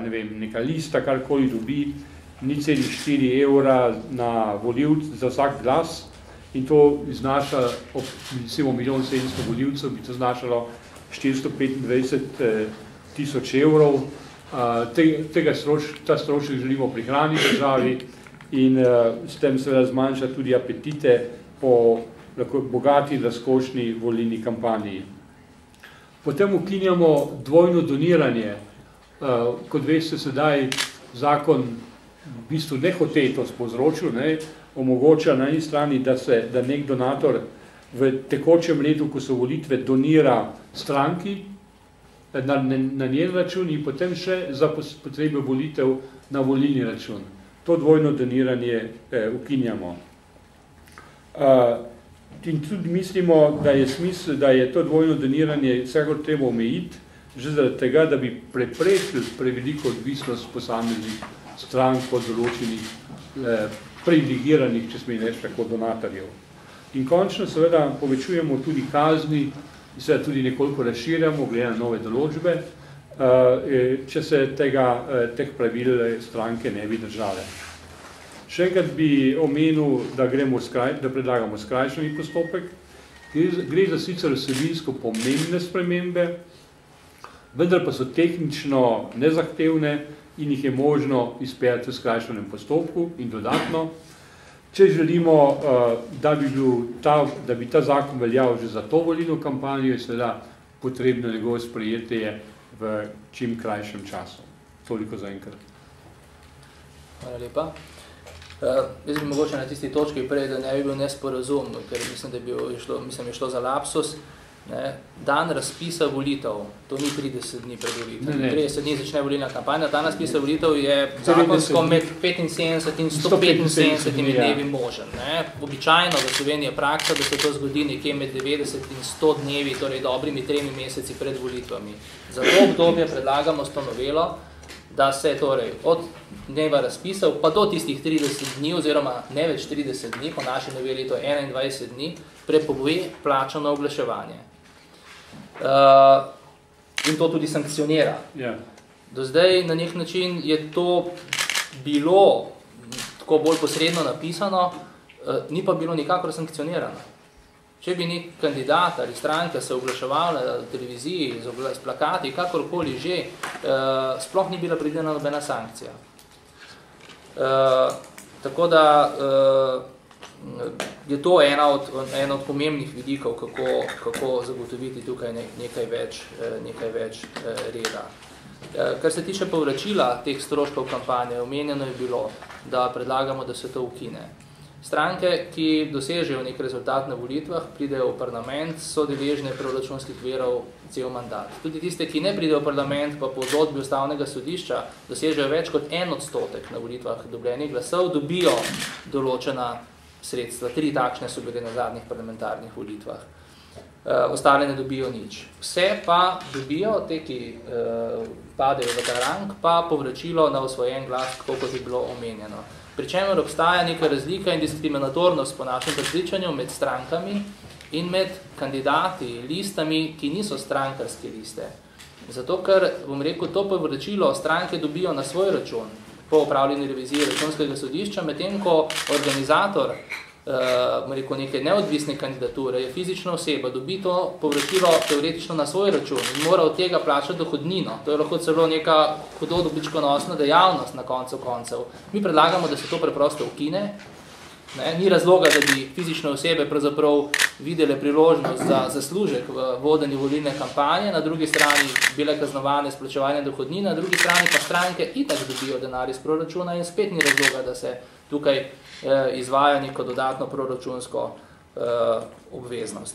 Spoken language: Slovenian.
ne vem, neka lista, karkoli dobi, 0,4 evra na volivc za vsak glas in to znaša, recimo 1.700.000 volivcev, bi to znašalo 425.000 evrov. Ta strošek želimo prihraniti državi in s tem seveda zmanjša tudi apetite po bogati, razkošni volilni kampanji. Potem ukinjamo dvojno doniranje. Kot veste, sedaj zakon v bistvu nehoteto povzročil, omogoča na eni strani, da nek donator v tekočem letu, ko so volitve, donira stranki na njen račun in potem še za potrebe volitev na volilni račun. To dvojno doniranje ukinjamo. In tudi mislimo, da je to dvojno doniranje vsekakor treba omejiti, že zaradi tega, da bi preprečili preveliko odvisnost posameznih strank od določenih privilegiranih, če smem reči tako, donatorjev. In končno seveda povečujemo tudi kazni, seveda tudi nekoliko razširjamo, glede na nove določbe, če se teh pravil stranke ne bi držale. Še enkrat bi omenil, da predlagamo skrajšani postopek. Gre za sicer vsebinsko pomembne spremembe, vendar pa so tehnično nezahtevne in jih je možno izpeljati v skrajšanem postopku in dodatno. Če želimo, da bi ta zakon veljal že za to volilno kampanjo, je seveda potrebno njegovo sprejetje v čim krajšem času. Toliko za enkrat. Hvala lepa. Jaz bi mogoče na tisti točki prej, da ne bi bil nesporazum, ker mislim, da je šlo za lapsus. Dan razpisa volitev, to ni 30 dni pred volitev, 30 dni začne volilna kampanja, dan razpisa volitev je zakonsko med 75 in 175 dnevi možen. Običajno v Sloveniji je praksa, da se to zgodi nekje med 90 in 100 dnevi, torej dobrimi 3 meseci pred volitvami. Za to obdobje predlagamo s to novelo, da se torej od dneva razpisal pa do tistih 30 dni oziroma ne več 30 dni, po naši noveli to 21 dni, prepove plačano oglaševanje. In to tudi sankcionira. Do zdaj na nek način je to bilo tako bolj posredno napisano, ni pa bilo nikakor sankcionirano. Če bi nek kandidat ali stranka se oglaševal na televiziji s plakati, kakorkoli že, sploh ni bila predvidena nobena sankcija. Tako da je to ena od pomembnih vidikov, kako zagotoviti tukaj nekaj več reda. Kar se tiče povračila teh stroškov kampanje, omenjeno je bilo, da predlagamo, da se to ukine. Stranke, ki dosežejo nek rezultat na volitvah, pridejo v parlament, so deležne proračunskih virov cel mandat. Tudi tiste, ki ne pridejo v parlament, pa po odločbi Ustavnega sodišča dosežejo več kot 1% na volitvah dobljenih glasov, dobijo določena sredstva. 3 takšne so bile na zadnjih parlamentarnih volitvah. Ostale ne dobijo nič. Vse pa dobijo, te, ki padejo v ta rang, pa povračilo na osvojen glas, kot je bilo omenjeno. Pričemer obstaja neka razlika in diskriminatornost po našem prepričanju med strankami in med kandidati, listami, ki niso strankarske liste. Zato, ker, bom rekel, to povračilo stranke dobijo na svoj račun po opravljeni reviziji Računskega sodišča, medtem ko organizator neke neodvisne kandidature je fizična oseba, dobi to povračilo teoretično na svoj račun in mora od tega plačati dohodnino. To je lahko celo neka hudo dobičkonosna dejavnost na koncu koncev. Mi predlagamo, da se to preprosto ukine. Ni razloga, da bi fizične osebe pravzaprav videle priložnost za zaslužek v vodenju volilne kampanje, na drugi strani bile kaznovane s plačevanjem dohodnine, na drugi strani pa stranke itak dobijo denar iz proračuna in spet ni razloga, da se tukaj izvaja neko dodatno proračunsko obveznost.